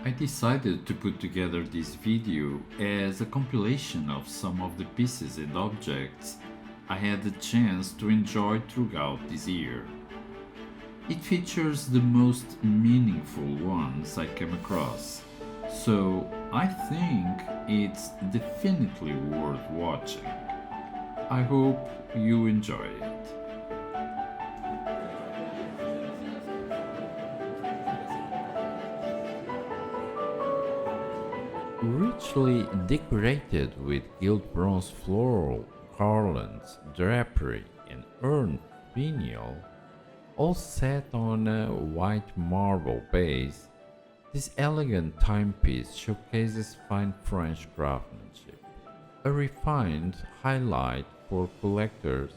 I decided to put together this video as a compilation of some of the pieces and objects I had the chance to enjoy throughout this year. It features the most meaningful ones I came across, so I think it's definitely worth watching. I hope you enjoy it. Richly decorated with gilt bronze floral garlands, drapery, and urn finial, all set on a white marble base, this elegant timepiece showcases fine French craftsmanship, a refined highlight for collectors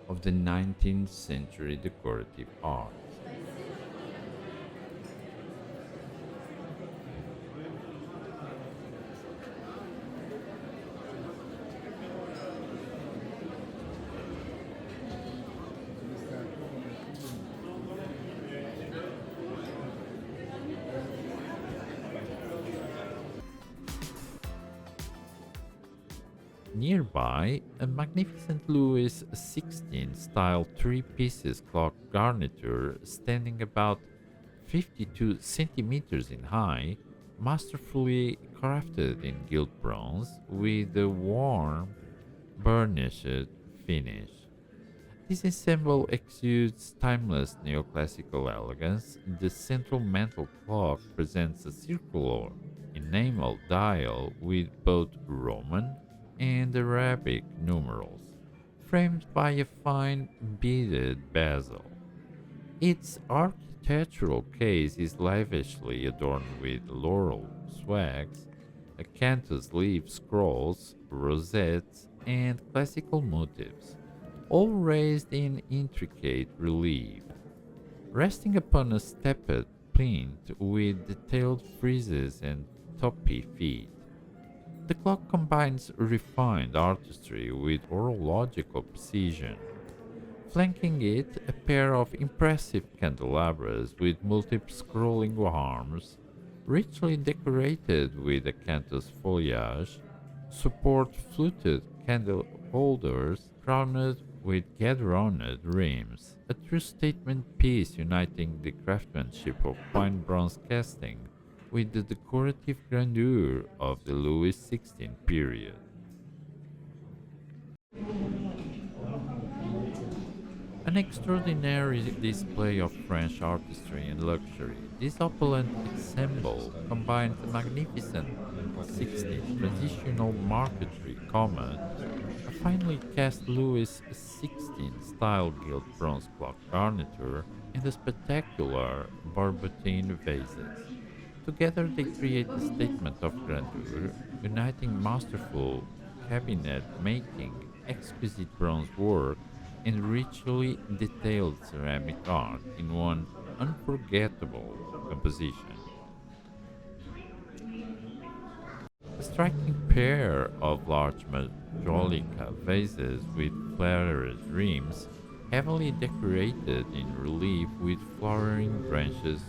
of the 19th century decorative art. Nearby, a magnificent Louis XVI style three pieces clock garniture standing about 52 centimeters in height, masterfully crafted in gilt bronze with a warm, burnished finish. This ensemble exudes timeless neoclassical elegance. The central mantle clock presents a circular enamel dial with both Roman and Arabic numerals, framed by a fine beaded bezel. Its architectural case is lavishly adorned with laurel swags, acanthus leaf scrolls, rosettes, and classical motifs, all raised in intricate relief. Resting upon a stepped plinth with detailed friezes and toppy feet, the clock combines refined artistry with horological precision. Flanking it, a pair of impressive candelabras with multiple scrolling arms, richly decorated with acanthus foliage, support fluted candle holders crowned with gadroned rims, a true statement piece uniting the craftsmanship of fine bronze casting with the decorative grandeur of the Louis XVI period. An extraordinary display of French artistry and luxury, this opulent ensemble combines a magnificent 16th traditional marquetry common, a finely cast Louis XVI style gilt bronze clock garniture, and a spectacular barbotine vases. Together they create a statement of grandeur, uniting masterful cabinet making, exquisite bronze work, and richly detailed ceramic art in one unforgettable composition. A striking pair of large Majolica vases with flared rims, heavily decorated in relief with flowering branches,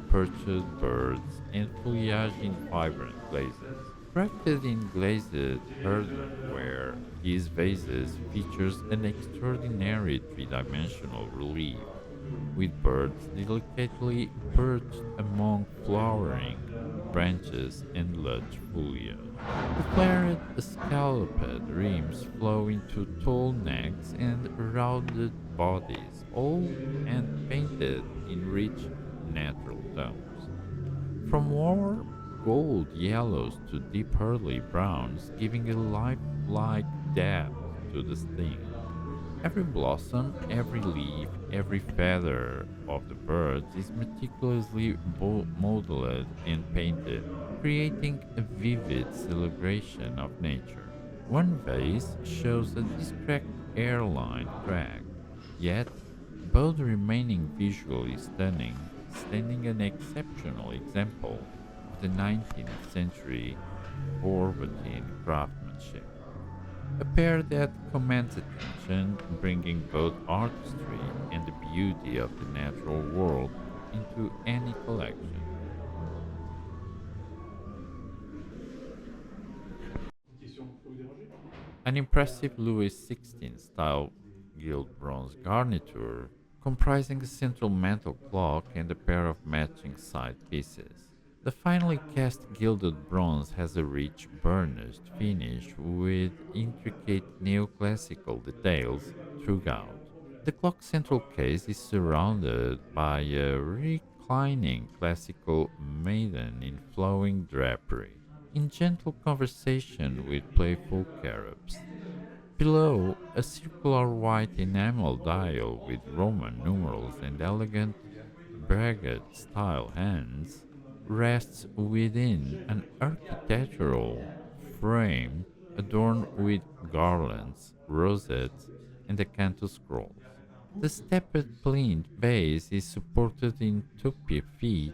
perched birds, and foliage in vibrant glazes. Crafted in glazed earthenware, these vases features an extraordinary three-dimensional relief, with birds delicately perched among flowering branches and lush foliage. The flared scalloped rims flow into tall necks and rounded bodies, all and painted in rich natural tones. From warm gold yellows to deep early browns, giving a lifelike depth to the sting. Every blossom, every leaf, every feather of the birds is meticulously modeled and painted, creating a vivid celebration of nature. One vase shows a discreet airline crack, yet both remaining visually stunning, standing an exceptional example of the 19th century Ornamental craftsmanship. A pair that commands attention, bringing both artistry and the beauty of the natural world into any collection. An impressive Louis XVI style gilt bronze garniture comprising a central mantle clock and a pair of matching side pieces. The finely cast gilded bronze has a rich burnished finish with intricate neoclassical details throughout. The clock's central case is surrounded by a reclining classical maiden in flowing drapery, in gentle conversation with playful cherubs. Below, a circular white enamel dial with Roman numerals and elegant Baguette style hands rests within an architectural frame adorned with garlands, rosettes, and acanthus scrolls. The stepped plinth base is supported in tupi feet,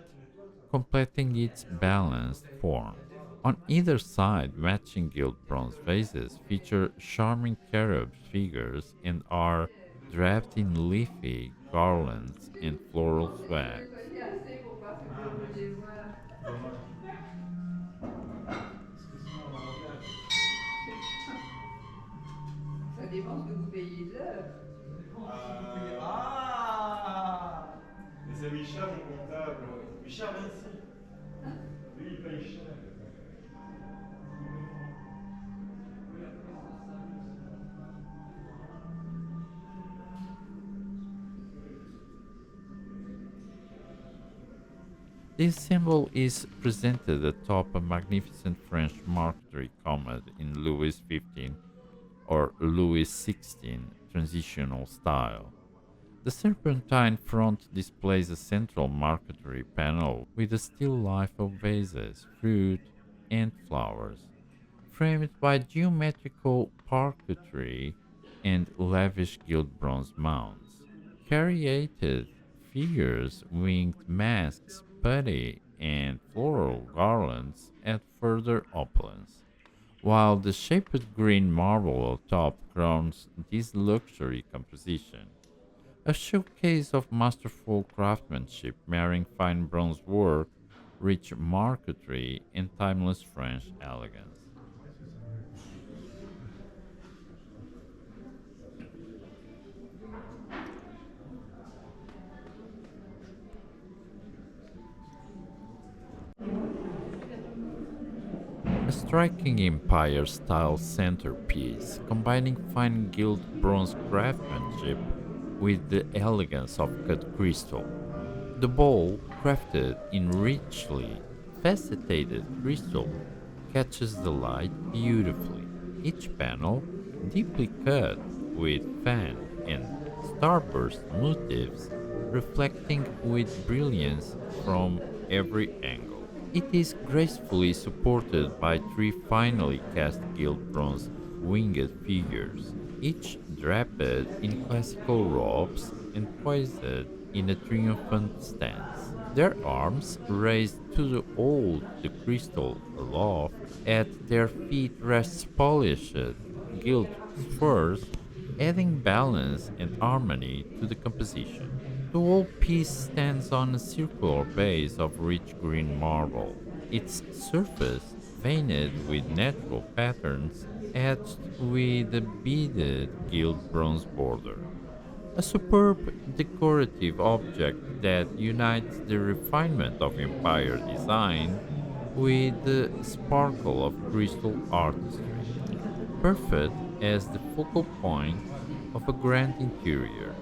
completing its balanced form. On either side, matching gilt bronze vases feature charming cherub figures and are draped in leafy garlands and floral swags. Soigner assez pour pas que vous les voir. Ça dépend ce que vous payez de l'heure. Ah. Mais c'est Richard, mon comptable. Richard, viens ici. Lui, il paye cher. This symbol is presented atop a magnificent French marquetry commode in Louis XV or Louis XVI transitional style. The serpentine front displays a central marquetry panel with a still life of vases, fruit, and flowers, framed by geometrical parquetry and lavish gilt bronze mounts. Cariated figures, winged masks, putty, and floral garlands add further opulence, while the shaped green marble atop crowns this luxury composition. A showcase of masterful craftsmanship marrying fine bronze work, rich marquetry, and timeless French elegance. A striking empire style centerpiece, combining fine gilt bronze craftsmanship with the elegance of cut crystal. The bowl, crafted in richly faceted crystal, catches the light beautifully. Each panel, deeply cut with fan and starburst motifs, reflecting with brilliance from every angle. It is gracefully supported by three finely cast gilt bronze winged figures, each draped in classical robes and poised in a triumphant stance. Their arms raised to hold the crystal aloft, at their feet rests polished gilt spurs, adding balance and harmony to the composition. The whole piece stands on a circular base of rich green marble, its surface veined with natural patterns etched with a beaded gilt bronze border. A superb decorative object that unites the refinement of empire design with the sparkle of crystal artistry, perfect as the focal point of a grand interior.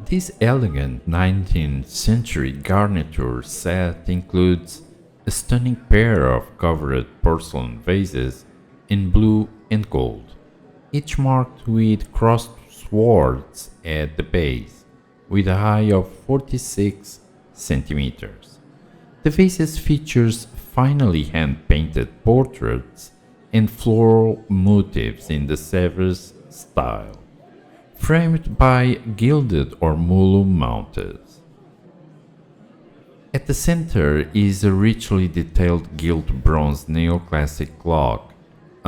This elegant 19th century garniture set includes a stunning pair of covered porcelain vases in blue and gold, each marked with crossed swords at the base, with a height of 46 centimeters. The vases features finely hand-painted portraits and floral motifs in the Sevres style, framed by gilded or mulu mounted. At the center is a richly detailed gilt bronze neoclassic clock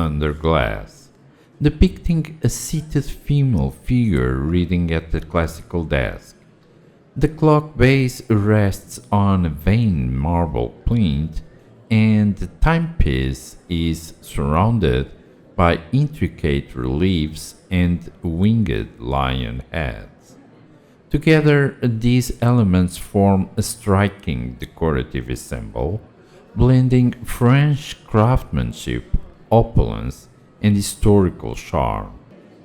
under glass, depicting a seated female figure reading at the classical desk. The clock base rests on a veined marble plinth, and the timepiece is surrounded by intricate reliefs and winged lion heads. Together, these elements form a striking decorative ensemble, blending French craftsmanship, opulence, and historical charm.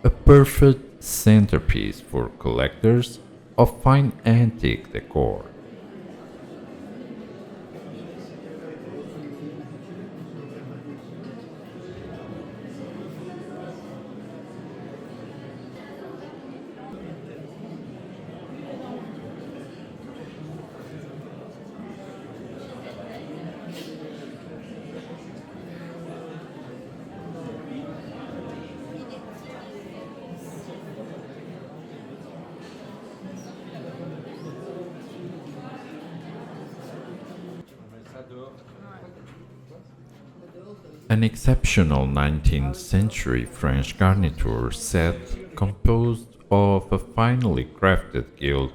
A perfect centerpiece for collectors of fine antique decor. An exceptional 19th century French garniture set composed of a finely crafted gilt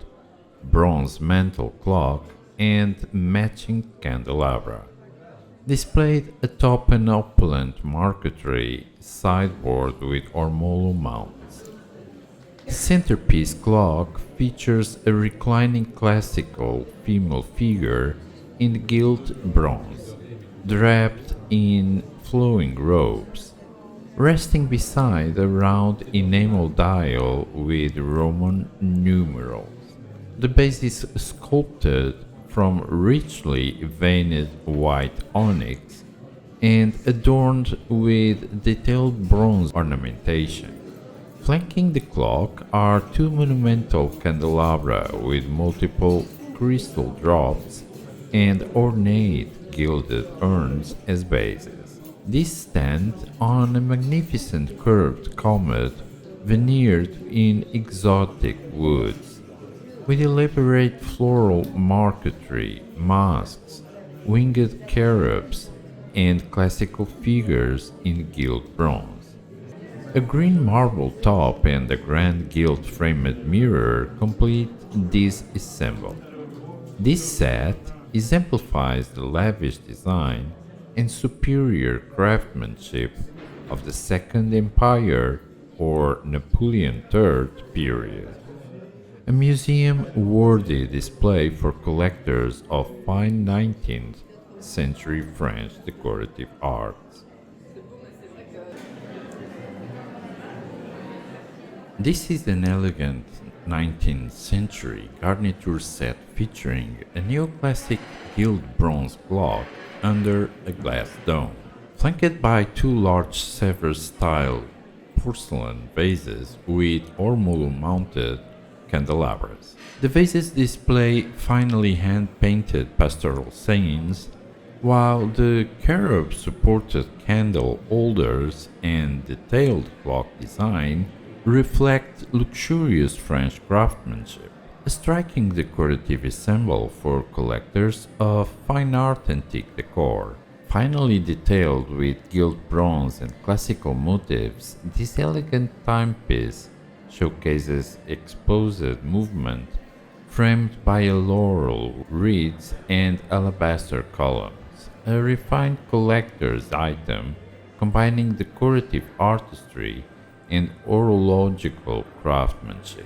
bronze mantle clock and matching candelabra, displayed atop an opulent marquetry sideboard with ormolu mounts. The centerpiece clock features a reclining classical female figure in gilt bronze, draped in flowing robes, resting beside a round enamel dial with Roman numerals. The base is sculpted from richly veined white onyx and adorned with detailed bronze ornamentation. Flanking the clock are two monumental candelabra with multiple crystal drops and ornate gilded urns as bases. These stand on a magnificent curved comet veneered in exotic woods, with elaborate floral marquetry, masks, winged cherubs, and classical figures in gilt bronze. A green marble top and a grand gilt framed mirror complete this ensemble. This set exemplifies the lavish design and superior craftsmanship of the Second Empire or Napoleon III period. A museum-worthy display for collectors of fine 19th century French decorative arts. This is an elegant 19th century garniture set featuring a neoclassic gilt bronze clock under a glass dome, flanked by two large Sevres-style porcelain vases with ormolu-mounted candelabras. The vases display finely hand-painted pastoral scenes, while the cherub-supported candle holders and detailed clock design reflect luxurious French craftsmanship. A striking decorative ensemble for collectors of fine art antique decor. Finally detailed with gilt bronze and classical motifs, this elegant timepiece showcases exposed movement framed by a laurel wreaths and alabaster columns. A refined collector's item combining decorative artistry and horological craftsmanship.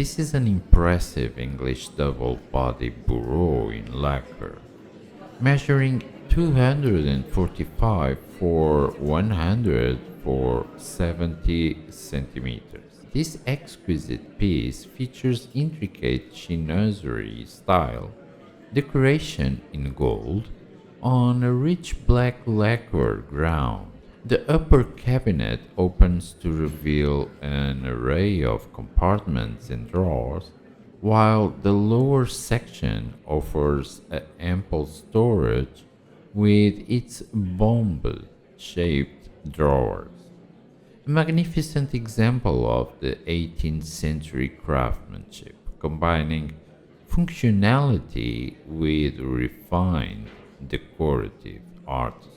This is an impressive English double-body bureau in lacquer, measuring 245 for 100 for 70 centimeters. This exquisite piece features intricate chinoiserie style decoration in gold on a rich black lacquer ground. The upper cabinet opens to reveal an array of compartments and drawers, while the lower section offers ample storage with its bomb-shaped drawers. A magnificent example of the 18th century craftsmanship, combining functionality with refined decorative artistry.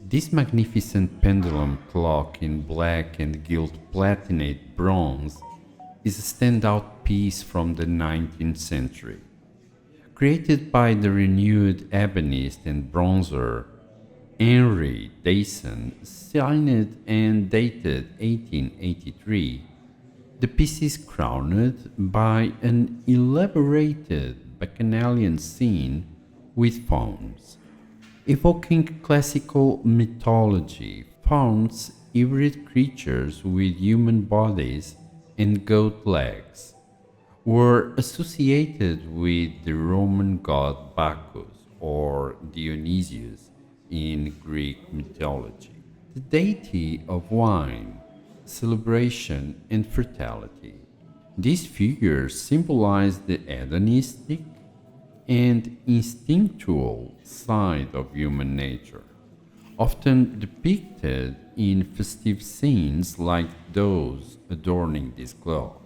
This magnificent pendulum clock in black and gilt platinate bronze is a standout piece from the 19th century. Created by the renowned ebonist and bronzer Henry Dasson, signed and dated 1883, the piece is crowned by an elaborated bacchanalian scene with fauns. Evoking classical mythology, fauns, hybrid creatures with human bodies and goat legs, were associated with the Roman god Bacchus or Dionysius in Greek mythology, the deity of wine, celebration, and fertility. These figures symbolize the hedonistic and instinctual side of human nature, often depicted in festive scenes like those adorning this clock.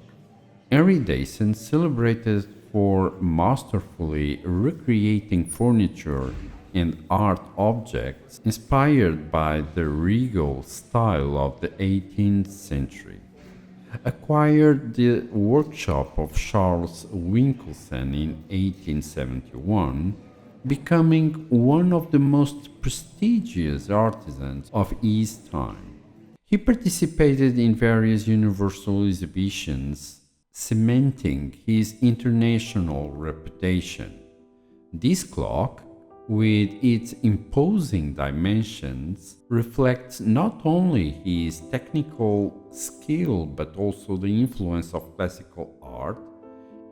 Henry Dasson celebrated for masterfully recreating furniture and art objects inspired by the regal style of the 18th century. Acquired the workshop of Charles Winkelson in 1871, becoming one of the most prestigious artisans of his time. He participated in various universal exhibitions, cementing his international reputation. This clock, with its imposing dimensions, reflects not only his technical skill but also the influence of classical art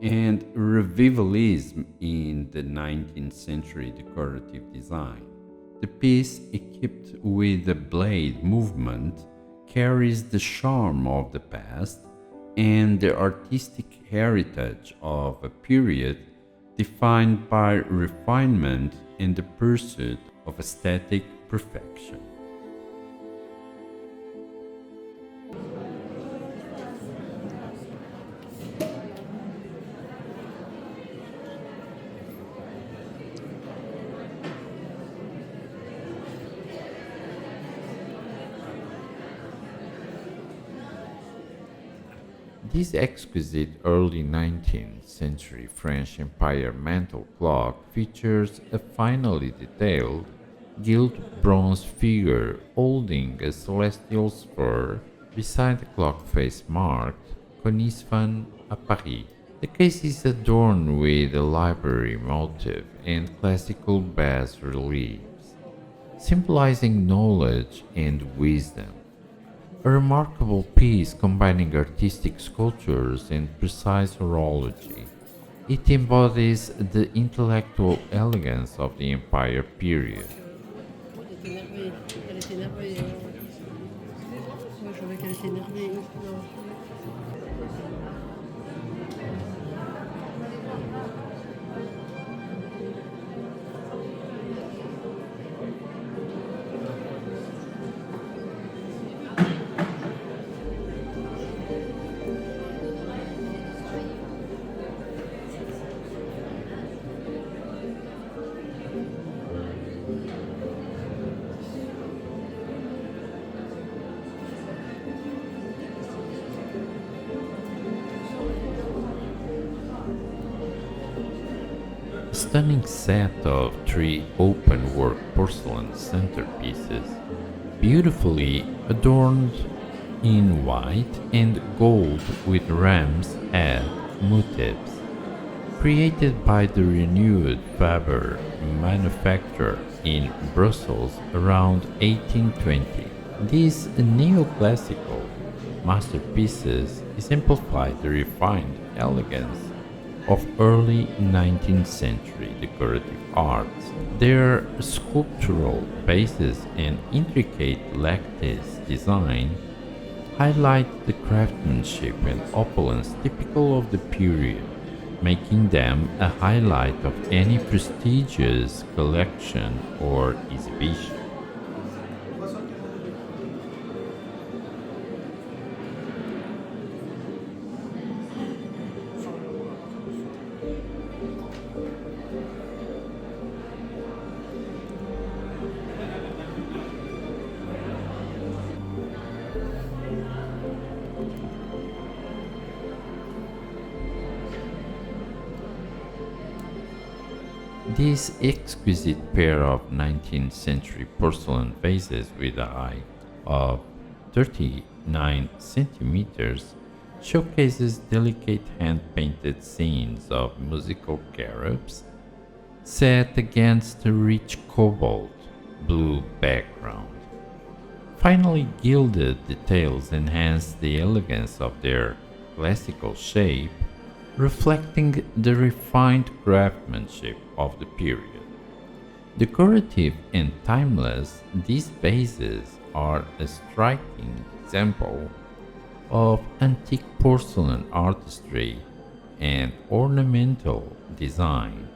and revivalism in the 19th century decorative design. The piece, equipped with a blade movement, carries the charm of the past and the artistic heritage of a period defined by refinement and the pursuit of aesthetic perfection. This exquisite early 19th century French Empire mantle clock features a finely detailed gilt bronze figure holding a celestial sphere beside the clock face marked Conisvan à Paris. The case is adorned with a library motif and classical bas reliefs, symbolizing knowledge and wisdom. A remarkable piece combining artistic sculptures and precise horology, it embodies the intellectual elegance of the Empire period. Elle est énervée. Elle est énervée. Moi, je trouvais qu'elle était énervée. Non. A stunning set of three open-work porcelain centerpieces, beautifully adorned in white and gold with ram's head motifs, created by the renewed Faber manufacturer in Brussels around 1820. These neoclassical masterpieces exemplify the refined elegance of early 19th century decorative arts. Their sculptural bases and intricate lattice design highlight the craftsmanship and opulence typical of the period, making them a highlight of any prestigious collection or exhibition. This exquisite pair of 19th century porcelain vases with a height of 39 centimeters showcases delicate hand-painted scenes of musical cherubs set against a rich cobalt blue background. Finely gilded details enhance the elegance of their classical shape, reflecting the refined craftsmanship of the period. Decorative and timeless, these vases are a striking example of antique porcelain artistry and ornamental design.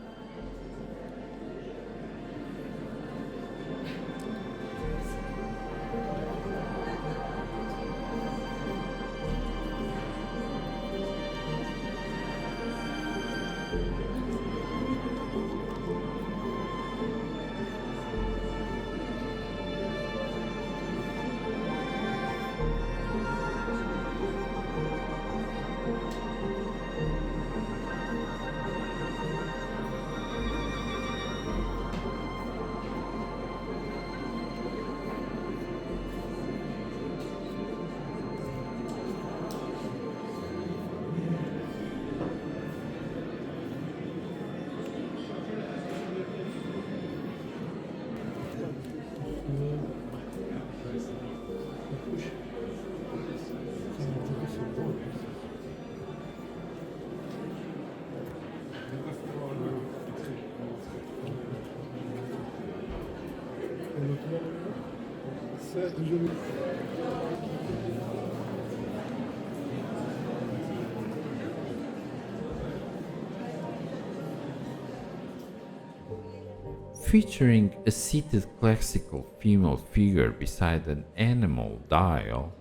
featuring a seated classical female figure beside an enamel dial,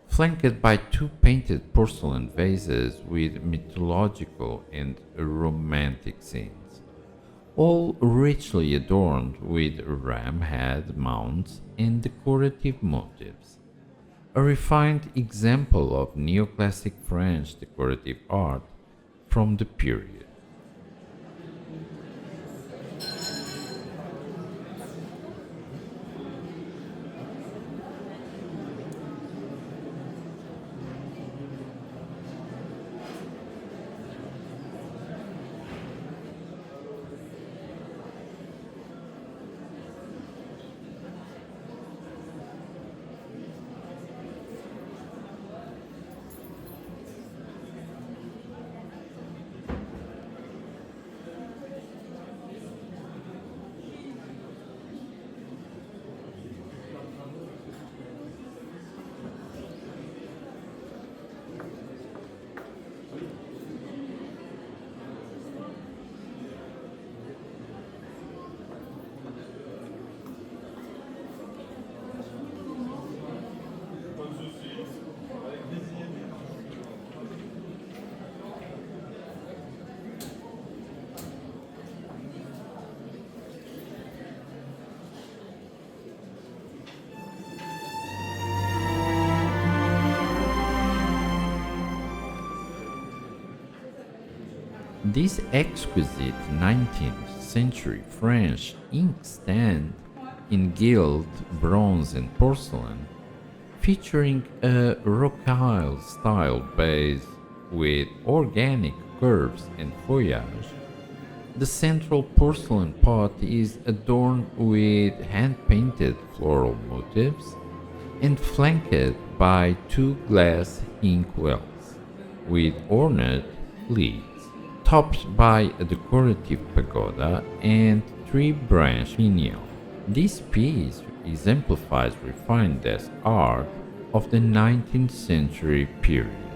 flanked by two painted porcelain vases with mythological and romantic scenes, all richly adorned with ram head mounts and decorative motifs. A refined example of neoclassic French decorative art from the period. This exquisite 19th century French inkstand in gilt, bronze, and porcelain, featuring a rocaille style base with organic curves and foliage. The central porcelain pot is adorned with hand painted floral motifs and flanked by two glass ink wells with ornate lids, topped by a decorative pagoda and three-branch finial. This piece exemplifies refined desk art of the 19th century period.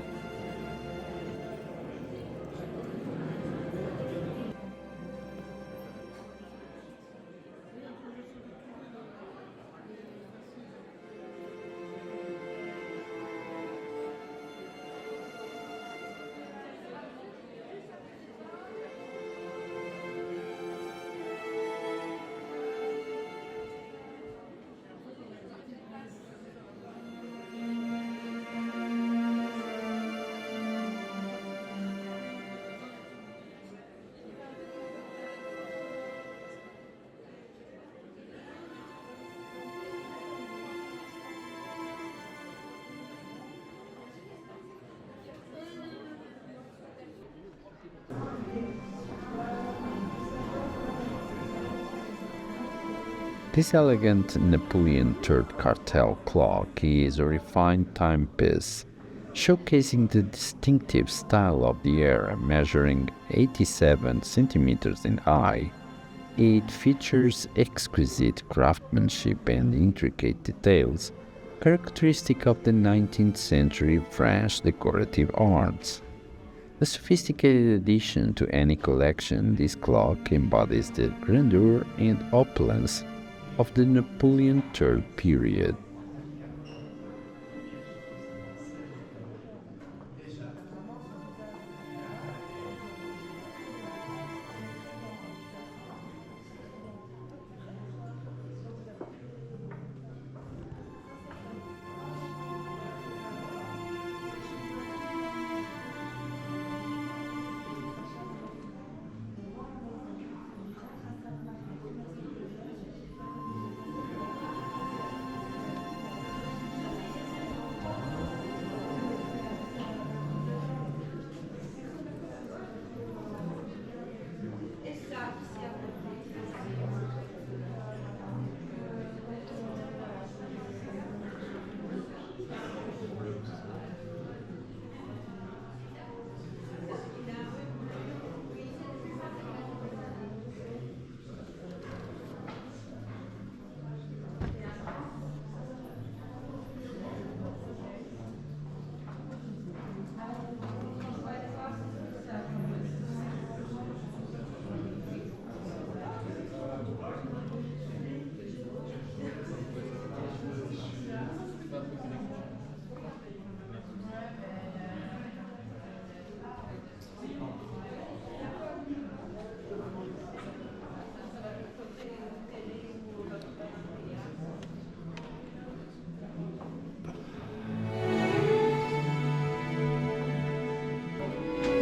This elegant Napoleon III Cartel clock is a refined timepiece, showcasing the distinctive style of the era, measuring 87 centimeters in height. It features exquisite craftsmanship and intricate details, characteristic of the 19th century French decorative arts. A sophisticated addition to any collection, this clock embodies the grandeur and opulence of the Napoleon III period.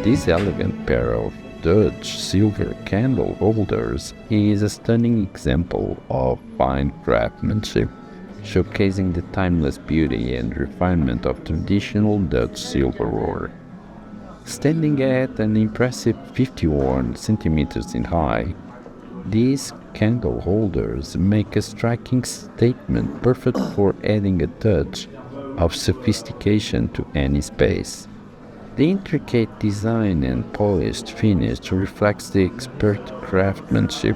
This elegant pair of Dutch silver candle holders is a stunning example of fine craftsmanship, showcasing the timeless beauty and refinement of traditional Dutch silverware. Standing at an impressive 51 centimeters in height, these candle holders make a striking statement perfect for adding a touch of sophistication to any space. The intricate design and polished finish reflects the expert craftsmanship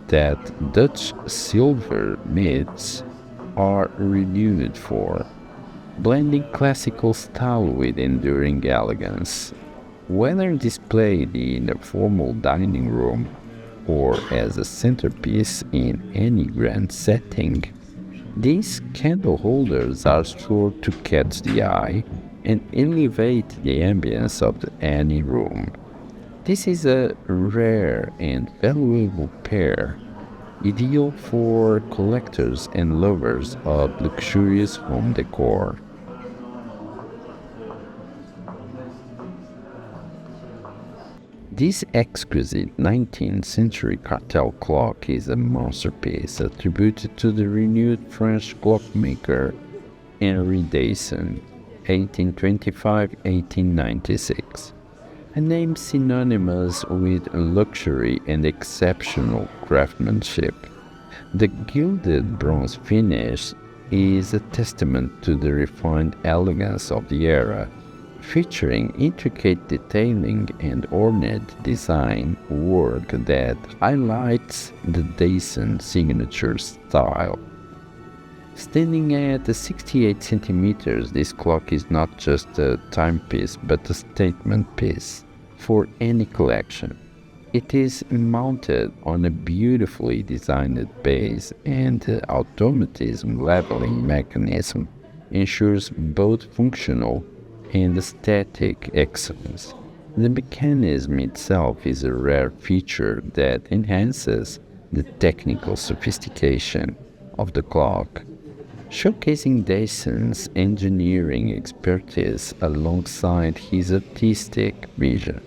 that Dutch silversmiths are renowned for, blending classical style with enduring elegance. Whether displayed in a formal dining room or as a centerpiece in any grand setting, these candle holders are sure to catch the eye and elevate the ambience of any room. This is a rare and valuable pair, ideal for collectors and lovers of luxurious home decor. This exquisite 19th century Cartel clock is a masterpiece attributed to the renowned French clockmaker Henri Dasson, 1825-1896, a name synonymous with luxury and exceptional craftsmanship. The gilded bronze finish is a testament to the refined elegance of the era, featuring intricate detailing and ornate design work that highlights the Dasson signature style. Standing at 68 centimeters, this clock is not just a timepiece but a statement piece for any collection. It is mounted on a beautifully designed base, and the automatism leveling mechanism ensures both functional and aesthetic excellence. The mechanism itself is a rare feature that enhances the technical sophistication of the clock, showcasing Dasson's engineering expertise alongside his artistic vision.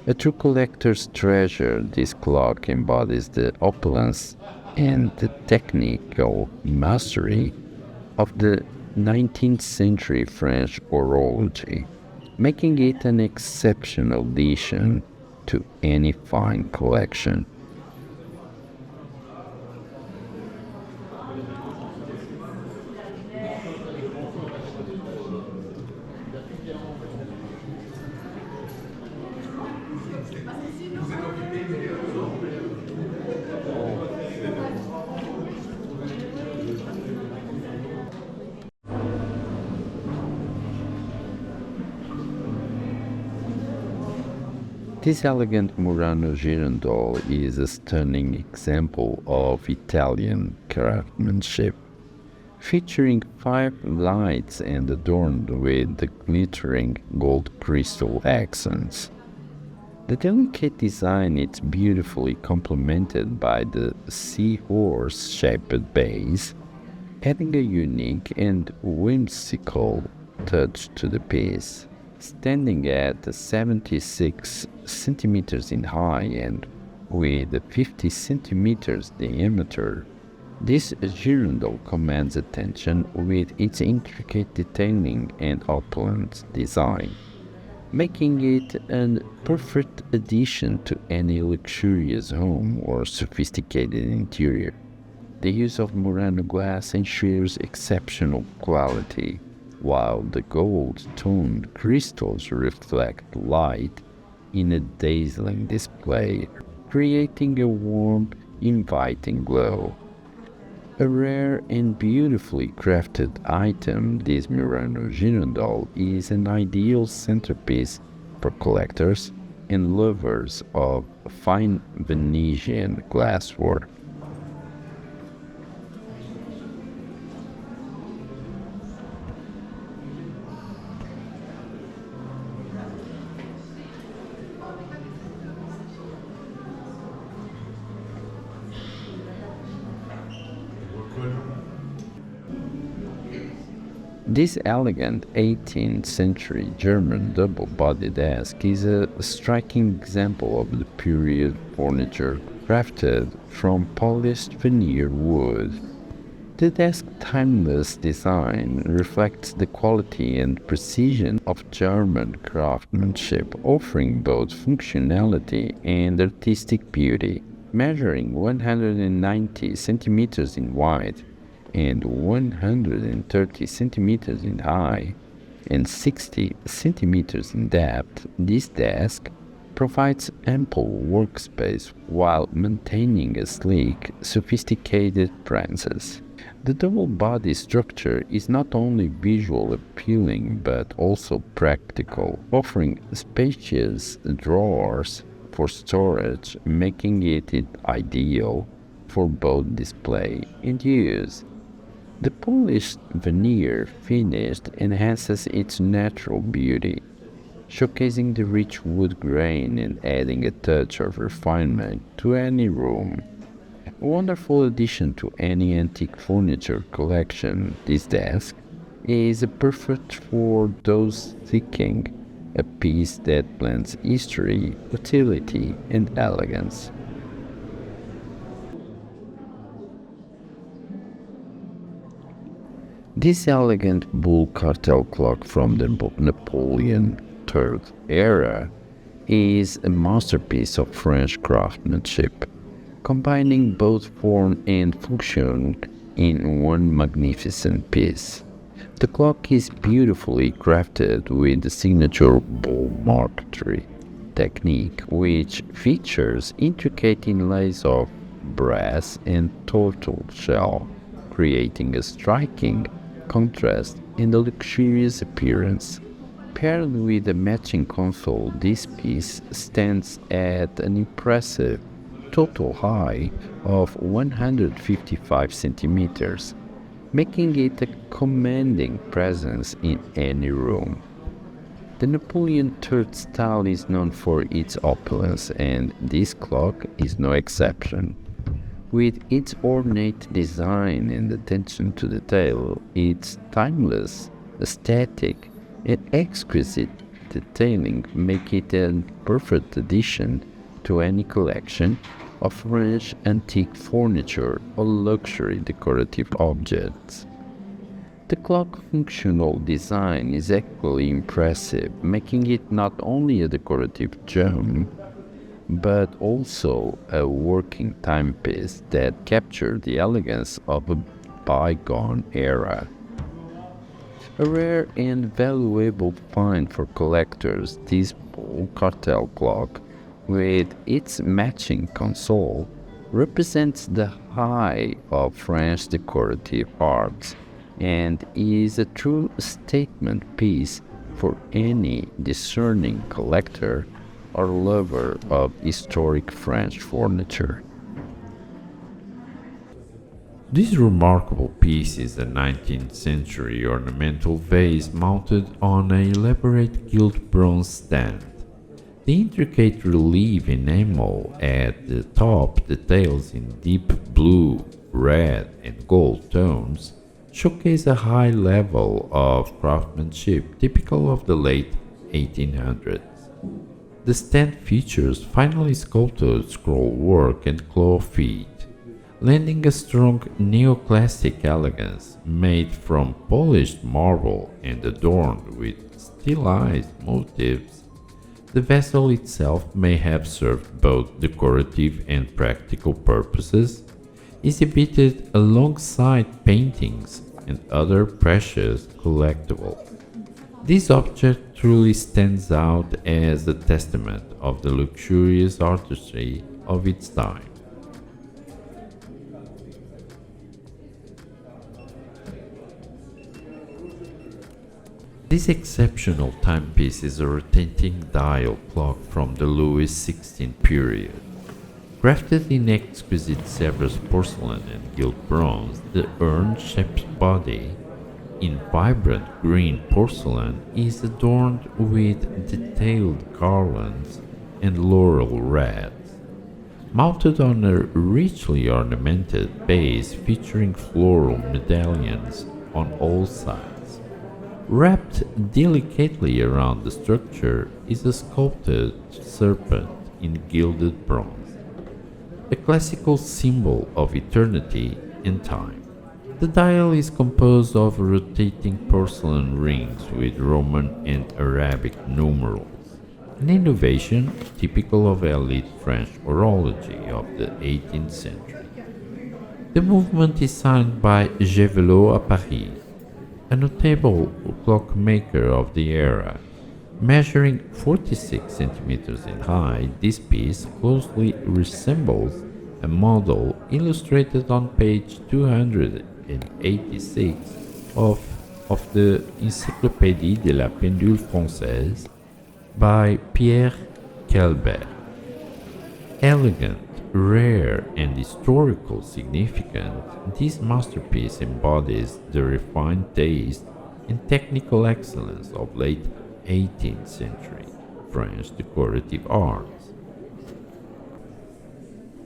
A true collector's treasure, this clock embodies the opulence and the technical mastery of the 19th century French horology, making it an exceptional addition to any fine collection. This elegant Murano girandole is a stunning example of Italian craftsmanship, featuring 5 lights and adorned with the glittering gold crystal accents. The delicate design is beautifully complemented by the seahorse-shaped base, adding a unique and whimsical touch to the piece. Standing at 76 centimeters in height and with 50 centimeters diameter, this girandole commands attention with its intricate detailing and opulent design, making it a perfect addition to any luxurious home or sophisticated interior. The use of Murano glass ensures exceptional quality, while the gold-toned crystals reflect light in a dazzling display, creating a warm, inviting glow. A rare and beautifully crafted item, this Murano girandole is an ideal centerpiece for collectors and lovers of fine Venetian glassware. This elegant 18th century German double-body desk is a striking example of the period furniture crafted from polished veneer wood. The desk's timeless design reflects the quality and precision of German craftsmanship, offering both functionality and artistic beauty. Measuring 190 centimeters in width and 130 centimeters in height and 60 centimeters in depth, this desk provides ample workspace while maintaining a sleek, sophisticated presence. The double-body structure is not only visually appealing but also practical, offering spacious drawers for storage, making it ideal for both display and use. The polished veneer finish enhances its natural beauty, showcasing the rich wood grain and adding a touch of refinement to any room. A wonderful addition to any antique furniture collection, this desk is perfect for those seeking a piece that blends history, utility, and elegance. This elegant Boulle Cartel clock from the Napoleon III era is a masterpiece of French craftsmanship, combining both form and function in one magnificent piece. The clock is beautifully crafted with the signature Boulle marquetry technique, which features intricate inlays of brass and tortoise shell, creating a striking contrast and a luxurious appearance. Paired with a matching console, this piece stands at an impressive total height of 155 centimeters, making it a commanding presence in any room. The Napoleon III style is known for its opulence, and this clock is no exception. With its ornate design and attention to detail, its timeless aesthetic and exquisite detailing make it a perfect addition to any collection of French antique furniture or luxury decorative objects. The clock's functional design is equally impressive, making it not only a decorative gem, but also a working timepiece that captured the elegance of a bygone era. A rare and valuable find for collectors, this Boulle Cartel clock, with its matching console, represents the height of French decorative arts and is a true statement piece for any discerning collector or lover of historic French furniture. This remarkable piece is a 19th century ornamental vase mounted on an elaborate gilt bronze stand. The intricate relief enamel at the top, details in deep blue, red, and gold tones, showcase a high level of craftsmanship typical of the late 1800s. The stand features finely sculpted scroll work and claw feet, lending a strong neoclassic elegance made from polished marble and adorned with stylized motifs. The vessel itself may have served both decorative and practical purposes, exhibited alongside paintings and other precious collectibles. This object truly stands out as a testament of the luxurious artistry of its time. This exceptional timepiece is a rotating dial clock from the Louis XVI period. Crafted in exquisite Sevres porcelain and gilt bronze, the urn-shaped body in vibrant green porcelain is adorned with detailed garlands and laurel wreaths. Mounted on a richly ornamented base featuring floral medallions on all sides, Wrapped delicately around the structure is a sculpted serpent in gilded bronze, a classical symbol of eternity and time. The dial is composed of rotating porcelain rings with Roman and Arabic numerals, an innovation typical of elite French horology of the 18th century. The movement is signed by Gévelot à Paris, a notable clockmaker of the era. Measuring 46 centimeters in height, this piece closely resembles a model illustrated on page 286 of the Encyclopédie de la Pendule Française by Pierre Kelbert. Elegant, rare, and historical significant, this masterpiece embodies the refined taste and technical excellence of late 18th century French decorative arts.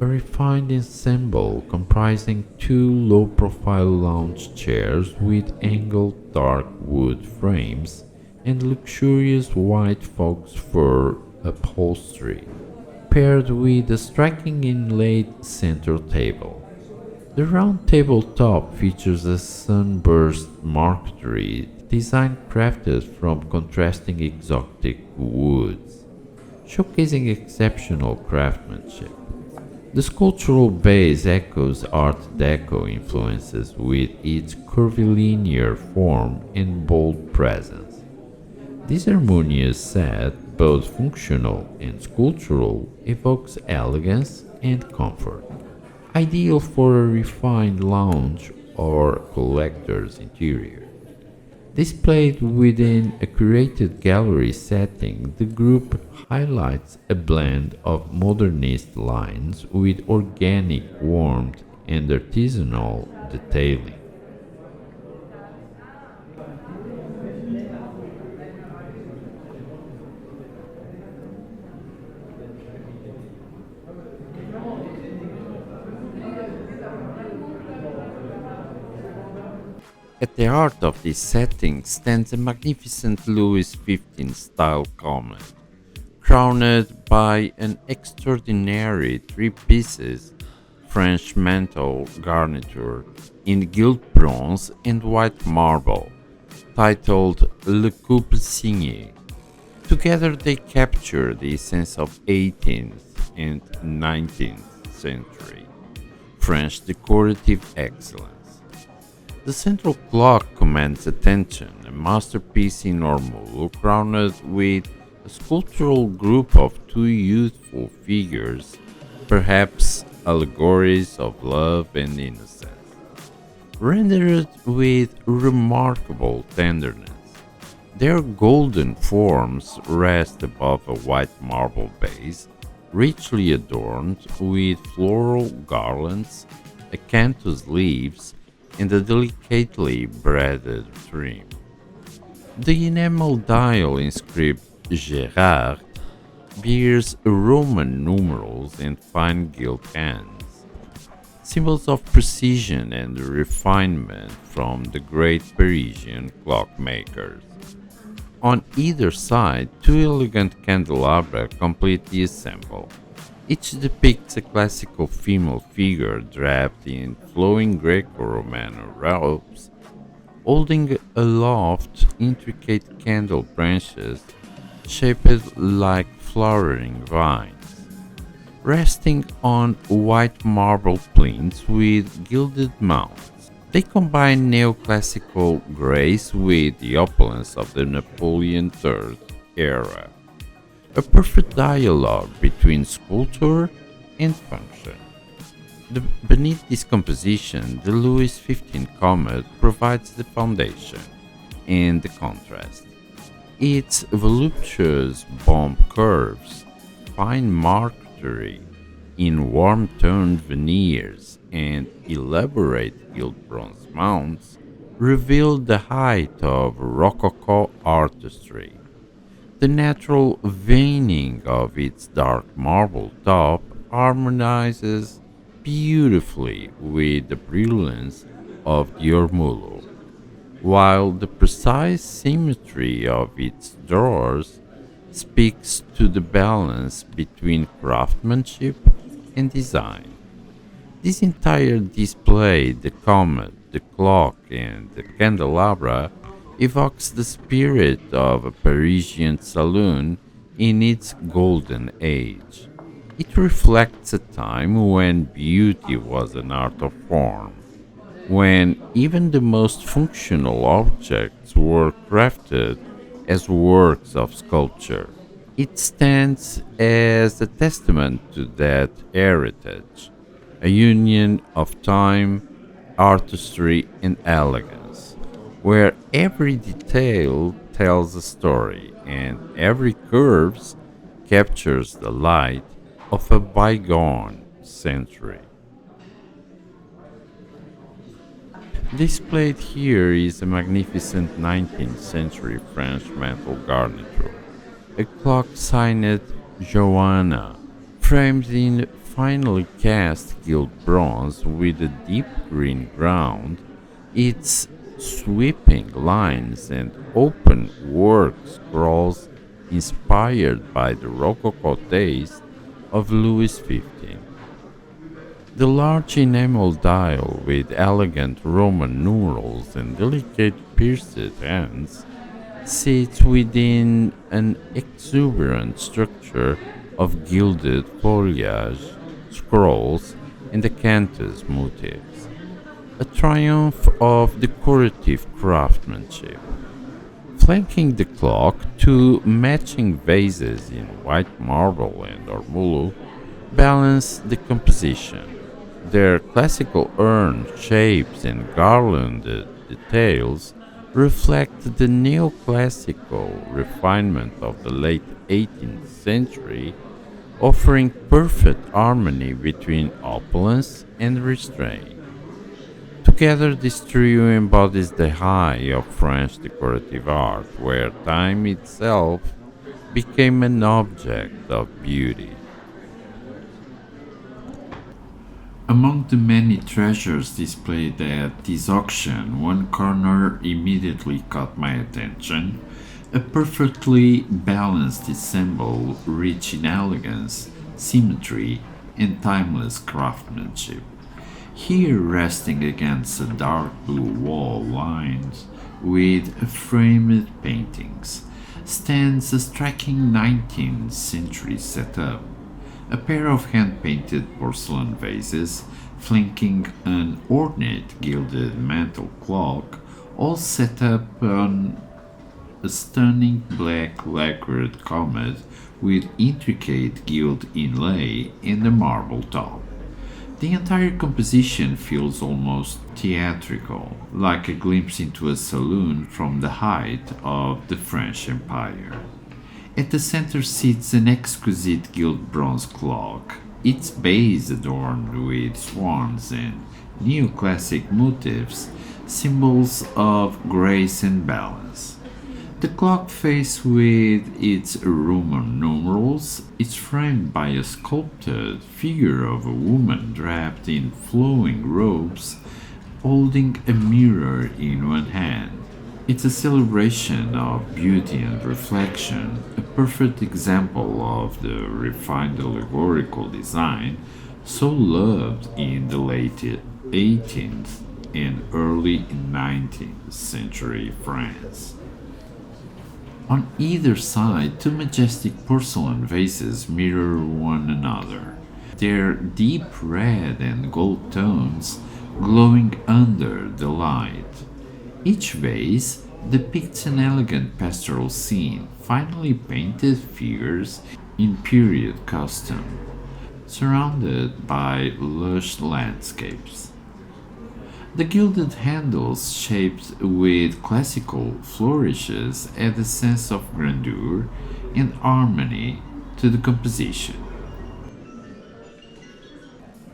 A refined ensemble comprising two low-profile lounge chairs with angled dark wood frames and luxurious white fox fur upholstery, paired with a striking inlaid center table. The round tabletop features a sunburst marquetry design crafted from contrasting exotic woods, showcasing exceptional craftsmanship. The sculptural base echoes Art Deco influences with its curvilinear form and bold presence. This harmonious set, both functional and sculptural, evokes elegance and comfort, ideal for a refined lounge or collector's interior. Displayed within a curated gallery setting, the group highlights a blend of modernist lines with organic warmth and artisanal detailing. At the heart of this setting stands a magnificent Louis XV style comet, crowned by an extraordinary three pieces French mantle garniture in gilt bronze and white marble, titled Le Couple Signé. Together they capture the essence of 18th and 19th century French decorative excellence. The central clock commands attention, a masterpiece in ormolu crowned with a sculptural group of two youthful figures, perhaps allegories of love and innocence, rendered with remarkable tenderness. Their golden forms rest above a white marble base, richly adorned with floral garlands, acanthus leaves, and a delicately braided trim. The enamel dial inscribed Gérard bears Roman numerals and fine gilt hands, symbols of precision and refinement from the great Parisian clockmakers. On either side, two elegant candelabra complete the ensemble. Each depicts a classical female figure draped in flowing Greco-Roman robes, holding aloft intricate candle branches shaped like flowering vines, resting on white marble plinths with gilded mounts. They combine neoclassical grace with the opulence of the Napoleon III era, a perfect dialogue between sculpture and function. Beneath this composition, the Louis XV comet provides the foundation and the contrast. Its voluptuous bomb curves, fine marquetry in warm-toned veneers, and elaborate gilt bronze mounts reveal the height of Rococo artistry. The natural veining of its dark marble top harmonizes beautifully with the brilliance of the ormolu, while the precise symmetry of its drawers speaks to the balance between craftsmanship and design. This entire display, the comet, the clock, and the candelabra, evokes the spirit of a Parisian saloon in its golden age. It reflects a time when beauty was an art of form, when even the most functional objects were crafted as works of sculpture. It stands as a testament to that heritage, a union of time, artistry, and elegance, where every detail tells a story and every curve captures the light of a bygone century. Displayed here is a magnificent 19th century French mantle garniture, a clock signed Joanna, framed in finely cast gilt bronze with a deep green ground. Its sweeping lines and open work scrolls inspired by the Rococo taste of Louis XV. The large enamel dial with elegant Roman numerals and delicate pierced hands sits within an exuberant structure of gilded foliage, scrolls, and acanthus motifs, a triumph of decorative craftsmanship. Flanking the clock, two matching vases in white marble and ormolu balance the composition. Their classical urn shapes and garlanded details reflect the neoclassical refinement of the late 18th century, offering perfect harmony between opulence and restraint. Together, this trio embodies the high of French decorative art, where time itself became an object of beauty. Among the many treasures displayed at this auction, one corner immediately caught my attention. A perfectly balanced ensemble rich in elegance, symmetry, and timeless craftsmanship. Here, resting against a dark blue wall lined with framed paintings, stands a striking 19th century setup. A pair of hand-painted porcelain vases, flanking an ornate gilded mantle clock, all set up on a stunning black lacquered comet with intricate gilt inlay and a marble top. The entire composition feels almost theatrical, like a glimpse into a saloon from the height of the French Empire. At the center sits an exquisite gilt bronze clock, its base adorned with swans and neoclassic motifs, symbols of grace and balance. The clock face with its Roman numerals is framed by a sculpted figure of a woman draped in flowing robes, holding a mirror in one hand. It's a celebration of beauty and reflection, a perfect example of the refined allegorical design so loved in the late 18th and early 19th century France. On either side, two majestic porcelain vases mirror one another, their deep red and gold tones glowing under the light. Each vase depicts an elegant pastoral scene, finely painted figures in period costume, surrounded by lush landscapes. The gilded handles, shaped with classical flourishes, add a sense of grandeur and harmony to the composition.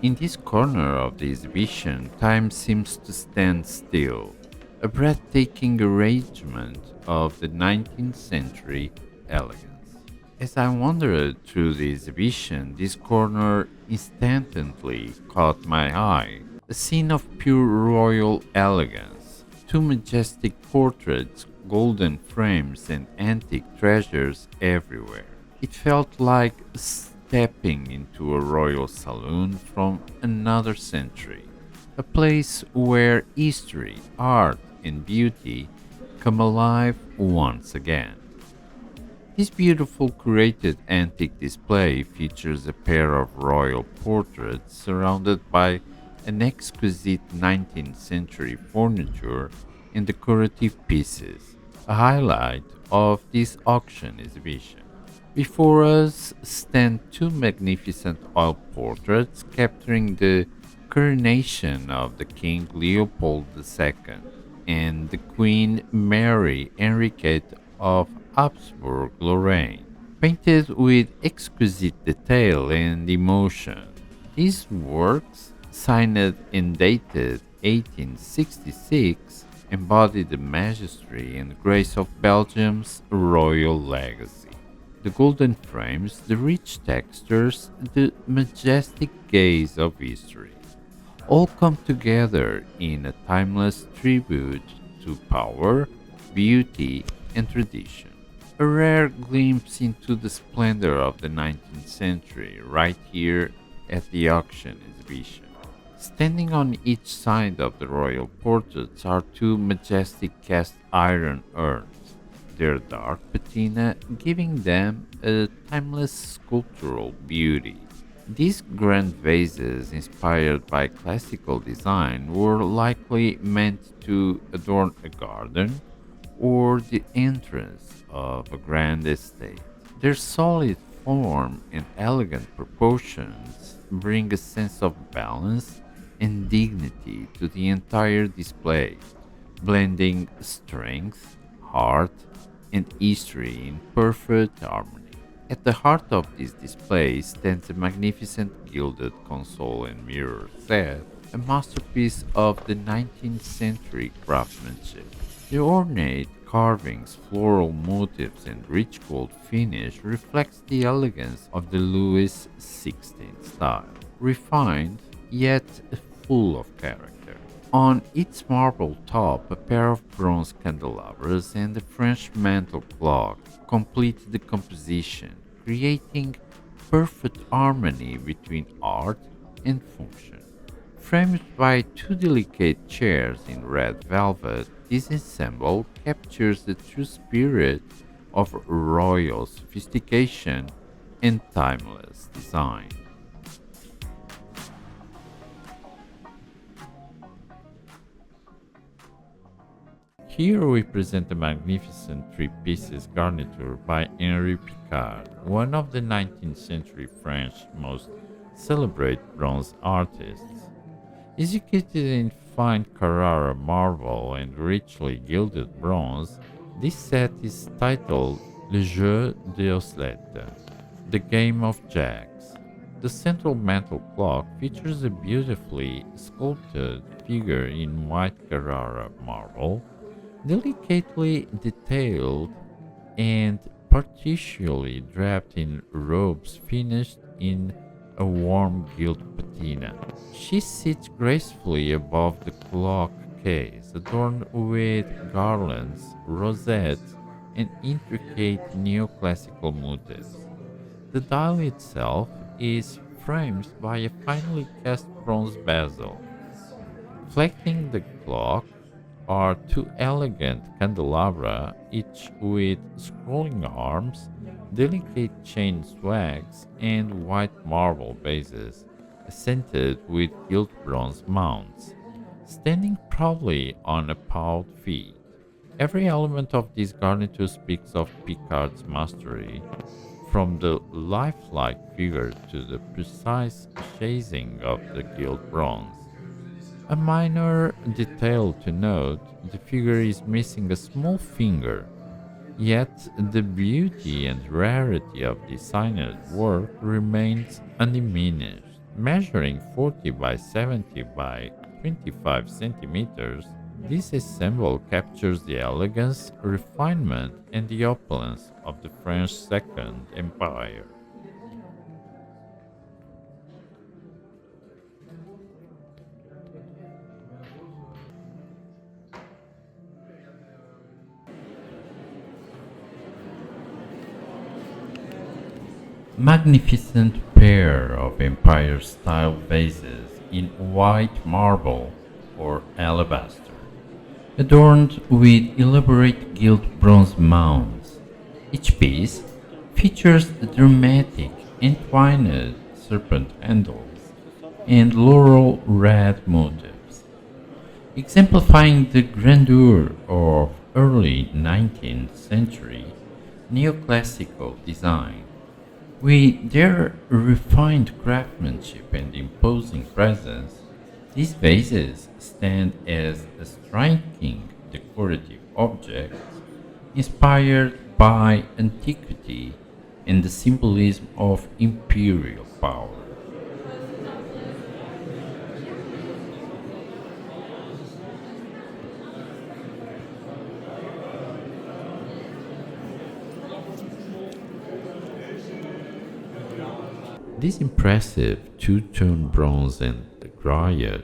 In this corner of the exhibition, time seems to stand still, a breathtaking arrangement of the 19th century elegance. As I wandered through the exhibition, this corner instantly caught my eye, a scene of pure royal elegance. two majestic portraits, golden frames, and antique treasures everywhere. It felt like stepping into a royal saloon from another century, a place where history, art, and beauty come alive once again. This beautiful curated antique display features a pair of royal portraits surrounded by an exquisite 19th century furniture and decorative pieces, a highlight of this auction exhibition. Before us stand two magnificent oil portraits capturing the coronation of the King Leopold II and the Queen Mary Enriquette of Habsburg Lorraine, painted with exquisite detail and emotion. These works, signed and dated 1866, embody the majesty and grace of Belgium's royal legacy. The golden frames, the rich textures, the majestic gaze of history all come together in a timeless tribute to power, beauty, and tradition. A rare glimpse into the splendor of the 19th century right here at the auction exhibition. Standing on each side of the royal portraits are two majestic cast iron urns, their dark patina giving them a timeless sculptural beauty. These grand vases, inspired by classical design, were likely meant to adorn a garden or the entrance of a grand estate. Their solid form and elegant proportions bring a sense of balance and dignity to the entire display, blending strength, heart, and history in perfect harmony. At the heart of this display stands a magnificent gilded console and mirror set, a masterpiece of the 19th century craftsmanship. The ornate carvings, floral motifs, and rich gold finish reflects the elegance of the Louis XVI style, refined yet full of character. On its marble top, a pair of bronze candelabras and a French mantle clock complete the composition, creating perfect harmony between art and function. Framed by two delicate chairs in red velvet, this ensemble captures the true spirit of royal sophistication and timeless design. Here we present a magnificent three pieces garniture by Henri Picard, one of the 19th century French most celebrated bronze artists. Executed in fine Carrara marble and richly gilded bronze, this set is titled Le Jeu des Osselets, the Game of Jacks. The central mantle clock features a beautifully sculpted figure in white Carrara marble, delicately detailed and partially draped in robes finished in a warm gilt patina. She sits gracefully above the clock case, adorned with garlands, rosettes, and intricate neoclassical motifs. The dial itself is framed by a finely cast bronze bezel. Flanking the clock are two elegant candelabra, each with scrolling arms, delicate chain swags, and white marble bases, accented with gilt bronze mounts, standing proudly on a pawed feet. Every element of this garniture speaks of Picard's mastery, from the lifelike figure to the precise chasing of the gilt bronze. A minor detail to note, the figure is missing a small finger, yet the beauty and rarity of designer's work remains undiminished. Measuring 40 by 70 by 25 centimeters, this ensemble captures the elegance, refinement, and the opulence of the French Second Empire. magnificent pair of empire-style vases in white marble or alabaster, adorned with elaborate gilt bronze mounds. Each piece features dramatic entwined serpent handles and laurel red motifs, exemplifying the grandeur of early 19th century neoclassical design. With their refined craftsmanship and imposing presence, these vases stand as striking decorative objects inspired by antiquity and the symbolism of imperial power. This impressive two-tone bronze and grayed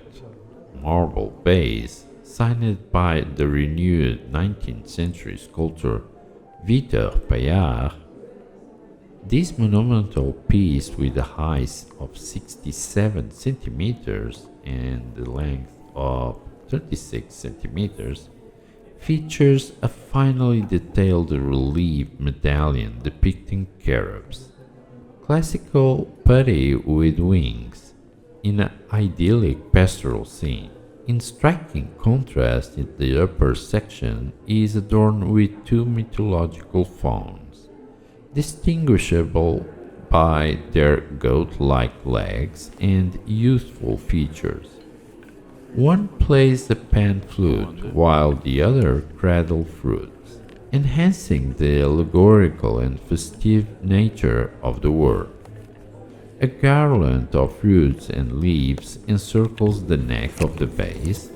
marble base, signed by the renewed 19th century sculptor Victor Paillard, this monumental piece with a height of 67 centimeters and the length of 36 centimeters, features a finely detailed relief medallion depicting cherubs. Classical putty with wings, in an idyllic pastoral scene. In striking contrast, in the upper section is adorned with two mythological fawns, distinguishable by their goat-like legs and youthful features. One plays the pan flute while the other cradles fruits, enhancing the allegorical and festive nature of the work. A garland of fruits and leaves encircles the neck of the vase,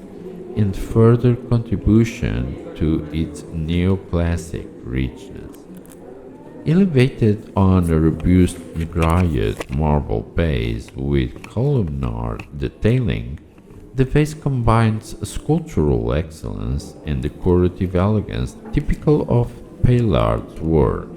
in further contribution to its neoclassic richness. Elevated on a robust grayed marble base with columnar detailing, the vase combines sculptural excellence and decorative elegance typical of Paillard's work.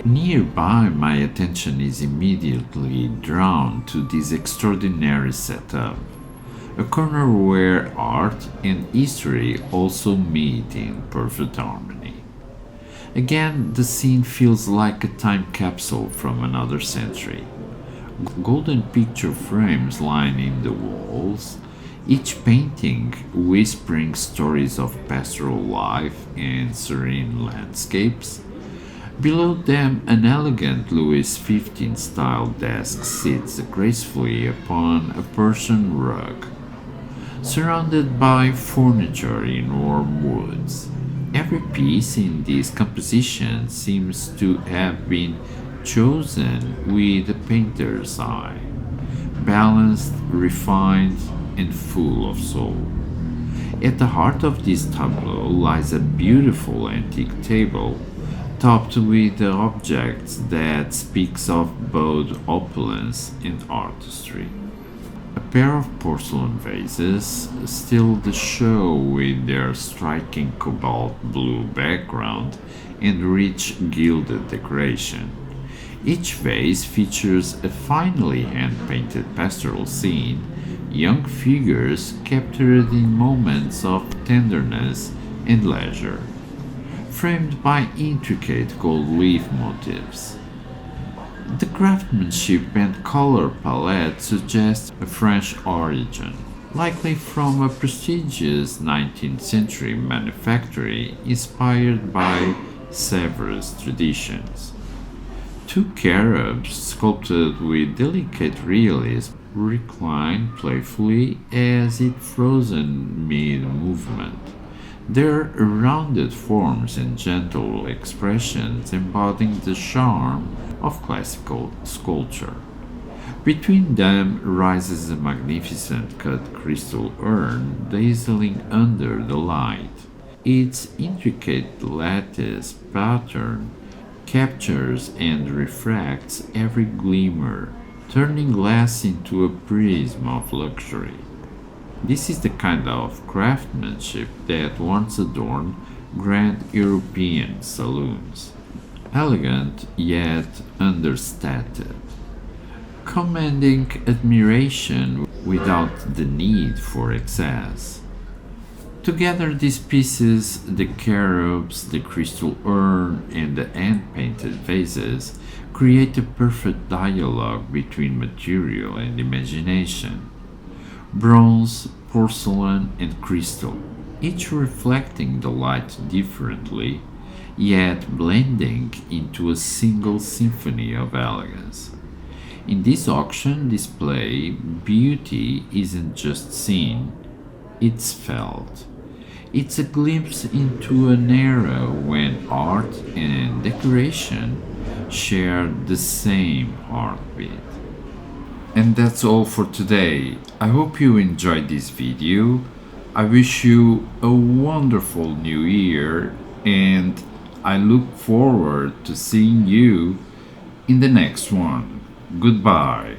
Nearby, my attention is immediately drawn to this extraordinary setup, a corner where art and history also meet in perfect harmony. Again, the scene feels like a time capsule from another century. Golden picture frames lining the walls, each painting whispering stories of pastoral life and serene landscapes. Below them, an elegant Louis XV style desk sits gracefully upon a Persian rug, surrounded by furniture in warm woods. Every piece in this composition seems to have been chosen with a painter's eye, balanced, refined, and full of soul. At the heart of this tableau lies a beautiful antique table, topped with objects that speaks of both opulence and artistry. A pair of porcelain vases steal the show with their striking cobalt blue background and rich gilded decoration. Each vase features a finely hand-painted pastoral scene, young figures captured in moments of tenderness and leisure, framed by intricate gold leaf motifs. The craftsmanship and color palette suggest a French origin, likely from a prestigious 19th century manufactory inspired by Sèvres traditions. Two cherubs sculpted with delicate realism recline playfully as if frozen mid-movement. Their rounded forms and gentle expressions embodying the charm of classical sculpture. Between them rises a magnificent cut crystal urn dazzling under the light. Its intricate lattice pattern captures and refracts every glimmer, turning glass into a prism of luxury. This is the kind of craftsmanship that once adorned grand European saloons. Elegant yet understated, commanding admiration without the need for excess. Together, these pieces, the cherubs, the crystal urn, and the hand painted vases, create a perfect dialogue between material and imagination. Bronze, porcelain, and crystal, each reflecting the light differently, yet blending into a single symphony of elegance. In this auction display, beauty isn't just seen, it's felt. It's a glimpse into an era when art and decoration shared the same heartbeat. And that's all for today. I hope you enjoyed this video. I wish you a wonderful new year and I look forward to seeing you in the next one. Goodbye.